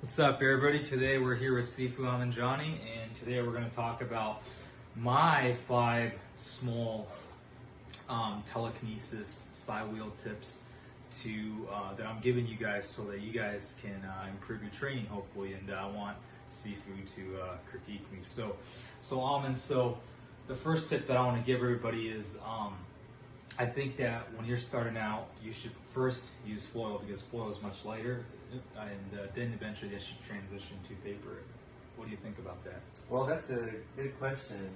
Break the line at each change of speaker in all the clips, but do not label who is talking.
What's up, everybody? Today we're here with Sifu and Johnny, and today we're going to talk about my 5 small telekinesis side wheel tips to that I'm giving you guys so that you guys can improve your training, hopefully. And I want Sifu to critique me. So the first tip that I want to give everybody is I think that when you're starting out, you should first use foil because foil is much lighter, and then eventually they should transition to paper. What do you think about that?
Well, that's a good question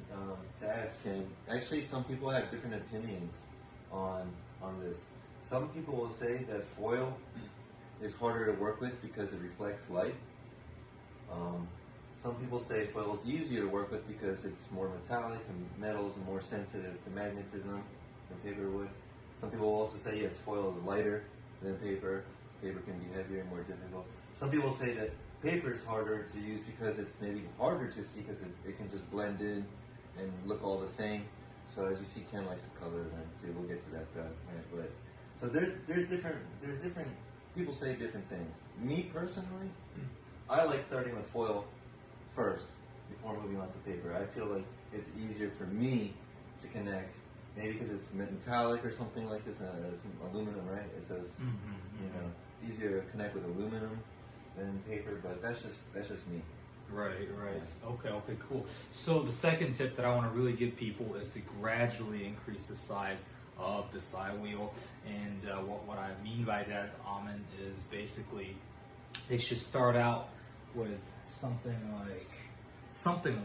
to ask, and actually some people have different opinions on this. Some people will say that foil is harder to work with because it reflects light. Some people say foil is easier to work with because it's more metallic and metals are more sensitive to magnetism than paper would. Some people will also say yes, foil is lighter than paper. Paper can be heavier and more difficult. Some people say that paper is harder to use because it's maybe harder to see because it can just blend in and look all the same. So as you see, Ken likes the color then too. We'll get to that, right? But so there's different people say different things. Me personally, I like starting with foil first before moving on to paper. I feel like it's easier for me to connect. Maybe because it's metallic or something like this, some aluminum, right? It says, you know, it's easier to connect with aluminum than paper, but that's just me.
Right. Okay, cool. So the second tip that I want to really give people is to gradually increase the size of the side wheel. And what I mean by that, Amin, is basically they should start out with something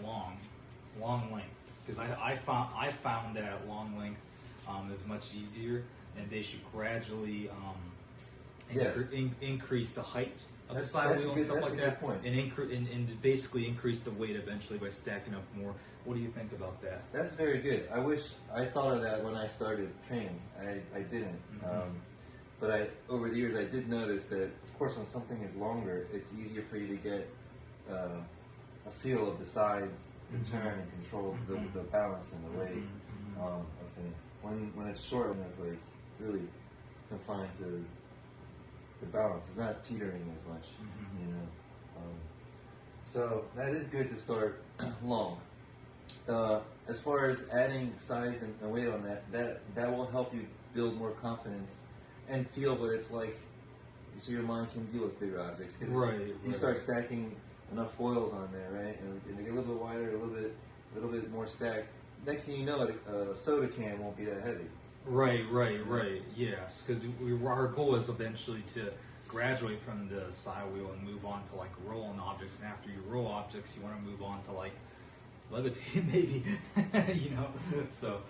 long length. Because I found that long length is much easier, and they should gradually increase the height of the side wheel and stuff like that, and basically increase the weight eventually by stacking up more. What do you think about that?
That's very good. I wish I thought of that when I started training. I didn't, but over the years I did notice that, of course, when something is longer, it's easier for you to get a feel of the sides, the turn, and control the balance and the weight of things. When it's short, when it's like really confined to the balance, it's not teetering as much, you know. So that is good to start long. As far as adding size and weight on that will help you build more confidence and feel what it's like, so your mind can deal with bigger objects. You start stacking enough foils on there, right? And they get a little bit wider, a little bit more stacked. Next thing you know, a soda can won't be that heavy.
Right. Yes, because our goal is eventually to graduate from the side wheel and move on to like rolling objects. And after you roll objects, you want to move on to like levitate, maybe, you know. So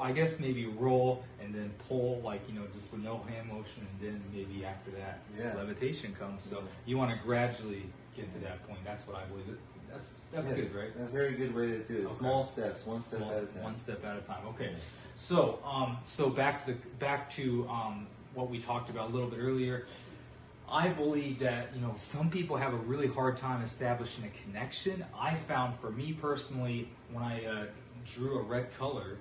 I guess maybe roll and then pull, like, you know, just with no hand motion, and then maybe after that, levitation comes. So you want to gradually get to that point. That's what I believe. That's good, right?
That's a very good way to do it. Okay. Small steps, one step at a time.
One step at a time. Okay. So back to what we talked about a little bit earlier. I believe that, you know, some people have a really hard time establishing a connection. I found, for me personally, when I drew a red color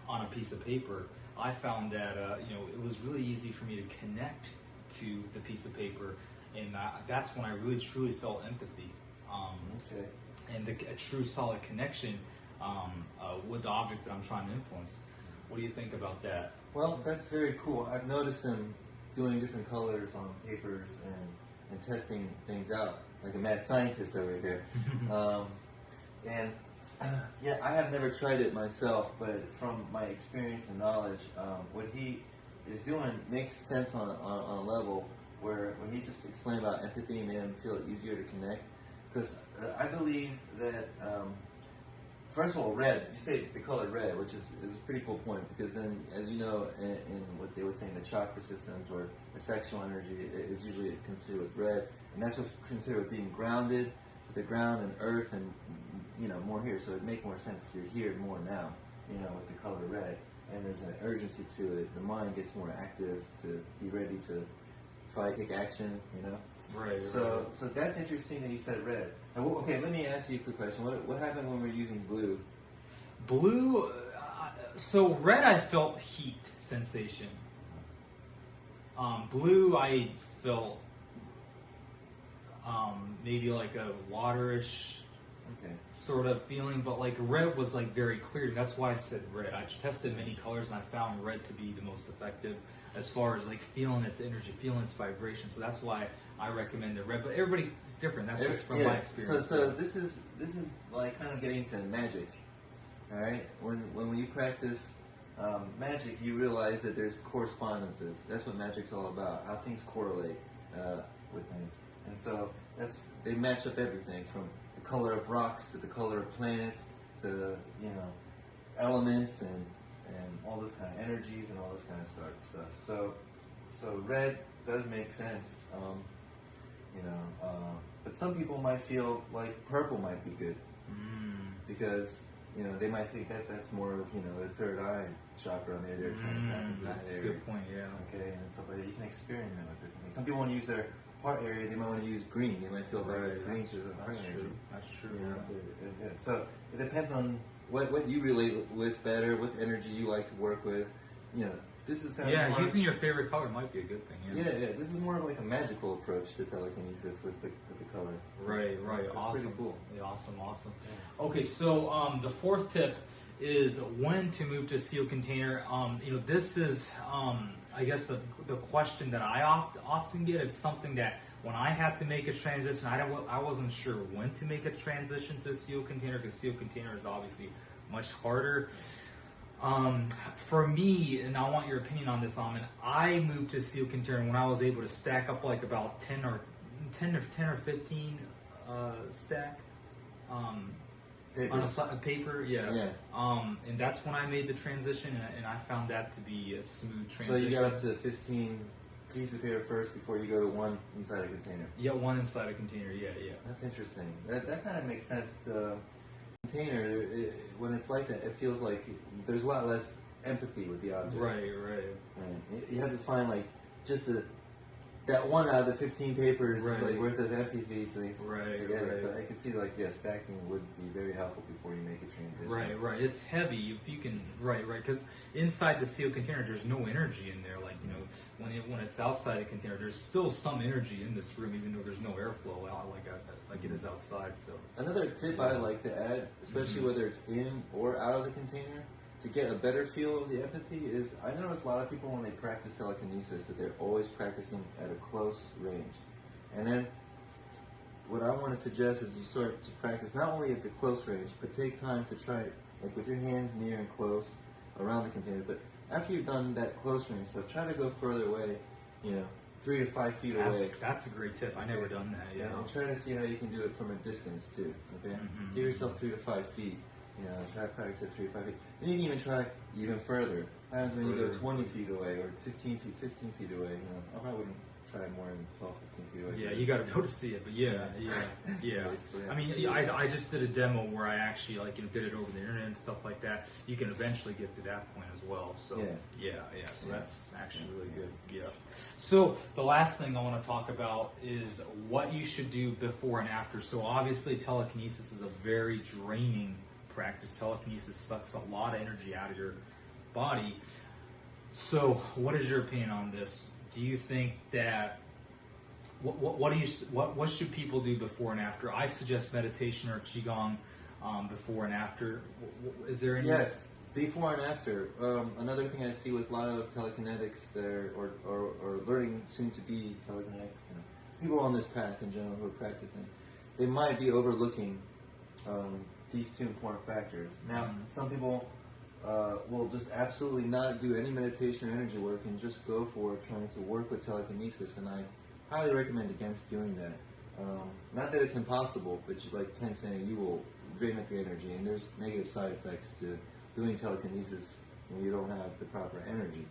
on a piece of paper, I found that you know, it was really easy for me to connect to the piece of paper, and that's when I really truly felt empathy. And a true solid connection with the object that I'm trying to influence. What do you think about that?
Well, that's very cool. I've noticed him doing different colors on papers and testing things out, like a mad scientist over here. I have never tried it myself, but from my experience and knowledge, what he is doing makes sense on a level where when he just explained about empathy, it made him feel easier to connect. Because I believe that, first of all, red, you say the color red, which is a pretty cool point, because then, as you know, in what they would say in the chakra systems, or the sexual energy is usually considered with red, and that's what's considered being grounded to the ground and earth, and, you know, more here, so it'd make more sense if you're here more now, you know, with the color red, and there's an urgency to it. The mind gets more active to be ready to fight, take action, you know.
Right.
So that's interesting that you said red. Now, okay, let me ask you a quick question. What happened when we're using blue?
Blue, so red I felt heat sensation. Blue I felt maybe like a waterish
Okay.
sort of feeling, but like red was like very clear. That's why I said red. I tested many colors and I found red to be the most effective as far as like feeling its energy, feeling its vibration. So that's why I recommended red. But everybody's different. That's just from my experience.
So this is like kind of getting to magic. All right. When you practice magic, you realize that there's correspondences. That's what magic's all about. How things correlate with things. And so they match up everything from the color of rocks to the color of planets to elements and all this kind of energies and all this kind of stuff. So red does make sense. But some people might feel like purple might be good because they might think that's more of their third eye chakra and they're trying to tap into that
That's
area.
a good point. Yeah.
Okay, and stuff like that. You can experiment with different things. Some people want to use their heart area. They might want to use green. They might feel better with green to the heart area.
That's true.
Yeah. So it depends on what you relate with better, what energy you like to work with. This is kind of
using your favorite color might be a good thing.
Yeah. This is more of like a magical approach to telekinesis with the color.
Right.
That's
Awesome.
Pretty cool.
Yeah, awesome. Okay, so the fourth tip is when to move to a sealed container. This is I guess the question that I often get. It's something that when I have to make a transition, I wasn't sure when to make a transition to a sealed container because sealed container is obviously much harder. For me, and I want your opinion on this, Amin, I moved to a sealed container when I was able to stack up like about 10 or 15 stack on a paper, and that's when I made the transition, and I found that to be a smooth transition.
So you got up to 15 pieces of paper first before you go to one inside a container.
Yeah, one inside a container. Yeah.
That's interesting. That kind of makes sense. Container, when it's like that, it feels like there's a lot less empathy with the object.
Right.
You have to find like just that one out of the 15 papers
Right.
like worth of empathy to get
Right.
it. So I can see like stacking would be very helpful before you make a transition.
Right. It's heavy if you can. Right. Because inside the sealed container, there's no energy in there. Like when it's outside the container, there's still some energy in this room, even though there's no airflow out like it is outside. So
another tip I like to add, especially whether it's in or out of the container, to get a better feel of the empathy is I notice a lot of people when they practice telekinesis that they're always practicing at a close range. And then what I want to suggest is you start to practice not only at the close range, but take time to try it, like with your hands near and close around the container. But after you've done that close range stuff, try to go further away, 3 to 5 feet away.
That's a great tip. I never done that. Yeah.
And try to see how you can do it from a distance too. Okay, give yourself 3 to 5 feet. Try to practice at 3 to 5 feet. Then you can even try even further. What happens when you go 20 feet away or 15 feet away? I probably wouldn't try more than 12, 15 feet away.
Yeah, you got to go to see it, but yeah. I mean, I just did a demo where I actually did it over the internet and stuff like that. You can eventually get to that point as well. So so that's actually really good. Yeah. So the last thing I want to talk about is what you should do before and after. So obviously telekinesis is a very draining practice. Telekinesis sucks a lot of energy out of your body. So what is your opinion on this? Do you think that what should people do before and after? I suggest meditation or qigong before and after. Is there any?
Yes, before and after. Another thing I see with a lot of telekinetics there, or learning soon to be telekinetics, people on this path in general who are practicing, they might be overlooking these two important factors. Now, some people will just absolutely not do any meditation or energy work and just go for trying to work with telekinesis, and I highly recommend against doing that. Not that it's impossible, but like Ken's saying, you will drain up your energy, and there's negative side effects to doing telekinesis when you don't have the proper energy.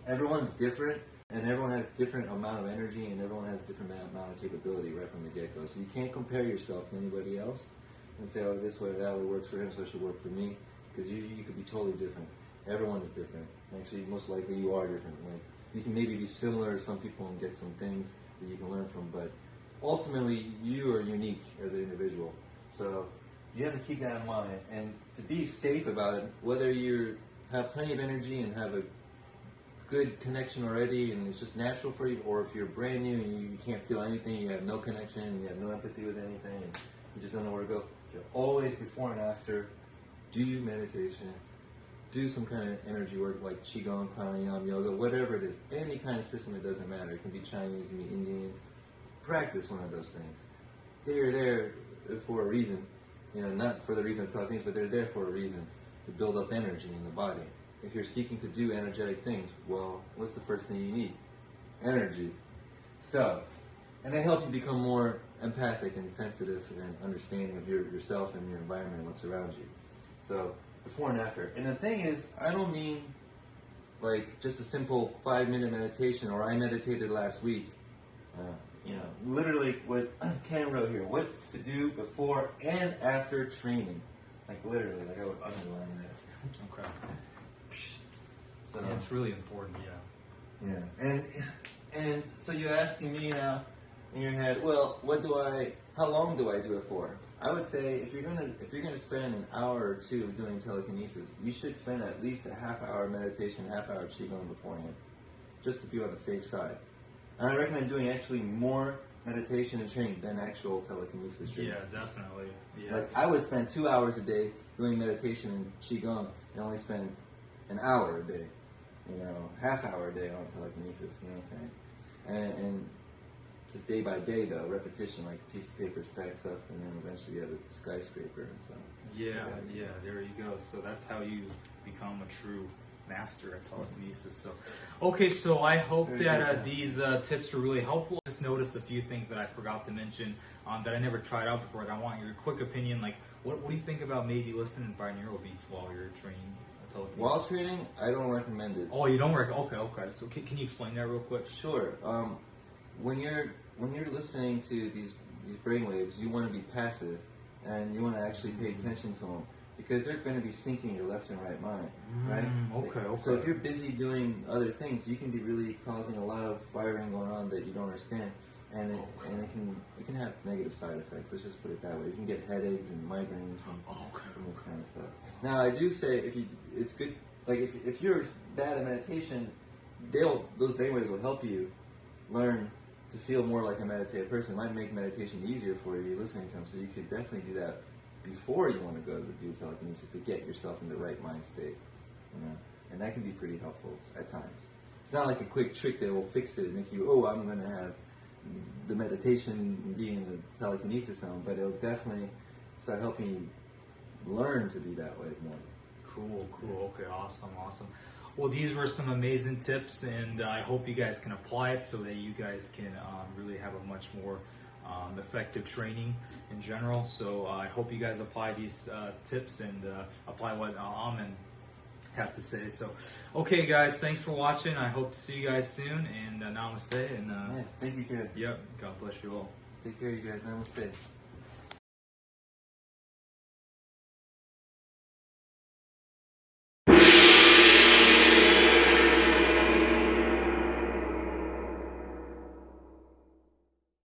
Everyone's different, and everyone has different amount of energy, and everyone has different amount of capability right from the get-go. So you can't compare yourself to anybody else and say, oh, this way, that way works for him, so it should work for me, because you could be totally different. Everyone is different. Actually, most likely you are different. Like, you can maybe be similar to some people and get some things that you can learn from, but ultimately you are unique as an individual. So you have to keep that in mind, and to be safe about it, whether you have plenty of energy and have a good connection already and it's just natural for you, or if you're brand new and you can't feel anything, you have no connection, you have no empathy with anything, and you just don't know where to go, you always, before and after, do meditation, do some kind of energy work like Qigong, Pranayama, Yoga, whatever it is, any kind of system, it doesn't matter. It can be Chinese, it can be Indian. Practice one of those things. They're there for a reason, not for the reason of telekinesis, but they're there for a reason, to build up energy in the body. If you're seeking to do energetic things, well, what's the first thing you need? Energy. So, and they help you become more empathic and sensitive and understanding of yourself and your environment and what's around you. So, before and after. And the thing is, I don't mean like just a simple 5-minute meditation, or I meditated last week. Literally what Ken wrote here, what to do before and after training. Like literally, like I would underline that.
Okay.
So
yeah, it's really important, yeah.
Yeah, and so you're asking me now in your head, well, how long do I do it for? I would say if you're gonna spend an hour or two doing telekinesis, you should spend at least a half-hour meditation, half-hour qigong beforehand, just to be on the safe side. And I recommend doing actually more meditation and training than actual telekinesis training.
Yeah, definitely. Yeah.
Like I would spend 2 hours a day doing meditation and qigong, and only spend an hour a day, half-hour a day on telekinesis. You know what I'm saying? And just day by day, though, repetition, like a piece of paper stacks up, and then eventually you have a skyscraper. And so.
Yeah, there you go. So that's how you become a true master at telekinesis. So, okay, so I hope that these tips are really helpful. I just noticed a few things that I forgot to mention that I never tried out before. And I want your quick opinion. Like, what do you think about maybe listening to binaural beats while you're training telekinesis?
While training, I don't recommend it.
Oh, you don't work? Okay. So can you explain that real quick?
Sure. When you're listening to these brainwaves, you want to be passive, and you want to actually pay attention to them, because they're going to be syncing your left and right mind, right?
Okay.
So if you're busy doing other things, you can be really causing a lot of firing going on that you don't understand, and it can have negative side effects. Let's just put it that way. You can get headaches and migraines from this kind of stuff. Now, I do say it's good. Like if you're bad at meditation, those brainwaves will help you learn to feel more like a meditative person. It might make meditation easier for you listening to them, so you could definitely do that before you want to go to do telekinesis to get yourself in the right mind state, and that can be pretty helpful at times. It's not like a quick trick that will fix it and make you, I'm going to have the meditation be in the telekinesis zone, but it'll definitely start helping you learn to be that way more.
Cool. Okay, awesome. Well, these were some amazing tips, and I hope you guys can apply it so that you guys can really have a much more effective training in general. So I hope you guys apply these tips and apply what Amen have to say. So, okay, guys, thanks for watching. I hope to see you guys soon, and namaste. And
thank you, Karen.
Yep, God bless you all.
Take care, you guys. Namaste.